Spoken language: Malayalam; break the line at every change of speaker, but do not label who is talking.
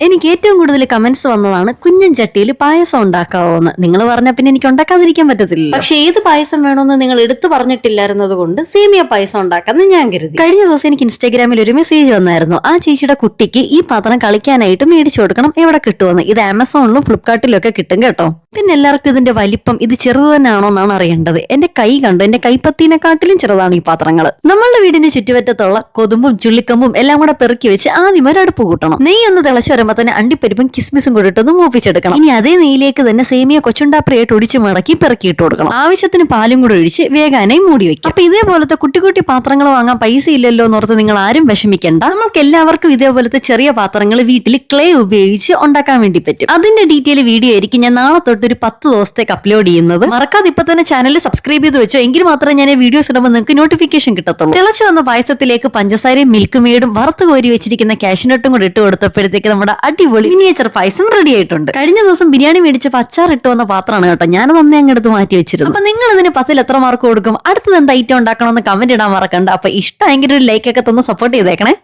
എനിക്ക് ഏറ്റവും കൂടുതൽ കമന്റ്സ് വന്നതാണ് കുഞ്ഞൻ ചട്ടിയിൽ പായസം ഉണ്ടാക്കാവോ എന്ന്. നിങ്ങൾ പറഞ്ഞ പിന്നെ എനിക്ക് ഉണ്ടാക്കാതിരിക്കാൻ പറ്റത്തില്ല. പക്ഷെ ഏത് പായസം വേണമെന്ന് നിങ്ങൾ എടുത്തു പറഞ്ഞിട്ടില്ലായിരുന്നത് കൊണ്ട് സേമിയ പായസം ഉണ്ടാക്കാന്ന് ഞാൻ കരുതി. കഴിഞ്ഞ ദിവസം എനിക്ക് ഇൻസ്റ്റാഗ്രാമിൽ ഒരു മെസ്സേജ് വന്നായിരുന്നു. ആ ചേച്ചിയുടെ കുട്ടിക്ക് ഈ പാത്രം കളിക്കാനായിട്ട് മേടിച്ചു കൊടുക്കണം, എവിടെ കിട്ടുമെന്ന്. ഇത് ആമസോണിലും ഫ്ലിപ്കാർട്ടിലും ഒക്കെ കിട്ടും കേട്ടോ. പിന്നെ എല്ലാവർക്കും ഇതിന്റെ വലിപ്പം ഇത് ചെറുത് തന്നെയാണോ എന്നാണ് അറിയേണ്ടത്. എന്റെ കൈ കണ്ടു, എന്റെ കൈപ്പത്തിനെക്കാട്ടിലും ചെറുതാണ് ഈ പാത്രങ്ങൾ. നമ്മളുടെ വീടിന്റെ ചുറ്റുപറ്റത്തുള്ള കൊതുമ്പും ചുള്ളിക്കമ്പും എല്ലാം കൂടെ പെറുക്കി വെച്ച് ആദ്യം ഒരു അടുപ്പ് കൂട്ടണം. നെയ്യ് ഒന്ന് തിളച്ചു വരുമ്പോ തന്നെ അണ്ടിപ്പരിപ്പും കിസ്മിസും കൂടിയിട്ടൊന്ന് മൂപ്പിച്ചെടുക്കണം. ഇനി അതേ നെയ്യിലേക്ക് തന്നെ സേമിയ കൊച്ചുണ്ടാപ്രിയായിട്ട് ഒടിച്ചു മടക്കി പെറുക്കിയിട്ട് കൊടുക്കണം. ആവശ്യത്തിന് പാലും കൂടെ ഒഴിച്ച് വേഗാനായി മൂടി വെക്കും. അപ്പൊ ഇതേപോലത്തെ കുട്ടി കുട്ടി പാത്രങ്ങൾ വാങ്ങാൻ പൈസ ഇല്ലല്ലോ എന്നോർത്ത് നിങ്ങൾ ആരും വിഷമിക്കണ്ട. നമ്മൾക്ക് എല്ലാവർക്കും ഇതേപോലത്തെ ചെറിയ പാത്രങ്ങൾ വീട്ടിൽ ക്ലേ ഉപയോഗിച്ച് ഉണ്ടാക്കാൻ വേണ്ടി പറ്റും. അതിന്റെ ഡീറ്റെയിൽ വീഡിയോ ആയിരിക്കും ഞാൻ നാളെ തൊട്ട് ഒരു 10 ദിവസത്തേക്ക് അപ്ലോഡ് ചെയ്യുന്നത്. മറക്കാതെ ഇപ്പൊ തന്നെ ചാനൽ സബ്സ്ക്രൈബ് ചെയ്ത് വെച്ചോ, എങ്കിൽ മാത്രമേ ഞാൻ വീഡിയോസ് ഇടുമ്പോൾ നിങ്ങൾക്ക് നോട്ടിഫിക്കേഷൻ കിട്ടത്തുള്ളൂ. തിളച്ചു വന്ന പായസത്തിലേക്ക് പഞ്ചസാരയും മിൽക്ക് മെയ്ഡും വറുത്ത് കോരി വെച്ചിരിക്കുന്ന കാഷ്നട്ടും കൂടി ഇട്ട് കൊടുത്തപ്പോഴത്തേക്ക് നമ്മുടെ അടിപൊളി മിനിയേച്ചർ പായസം റെഡി ആയിട്ടുണ്ട്. കഴിഞ്ഞ ദിവസം ബിരിയാണി മേടിച്ചപ്പോൾ അച്ചാർ ഇട്ട് വന്ന പാത്രമാണ് കേട്ടോ. ഞാനത് അന്നേ അങ്ങെടുത്ത് മാറ്റി വെച്ചിരുന്നു. അപ്പൊ നിങ്ങൾ ഇതിന് 10ൽ എത്ര മാർക്ക് കൊടുക്കും? അടുത്തത് എന്ത് ഐറ്റം ഉണ്ടാക്കണമെന്ന് കമന്റ് ഇടാൻ മറക്കണ്ട. അപ്പൊ ഇഷ്ടമെങ്കിൽ ഒരു ലൈക്ക് ഒക്കെ തന്ന് സപ്പോർട്ട് ചെയ്തേക്കണേ.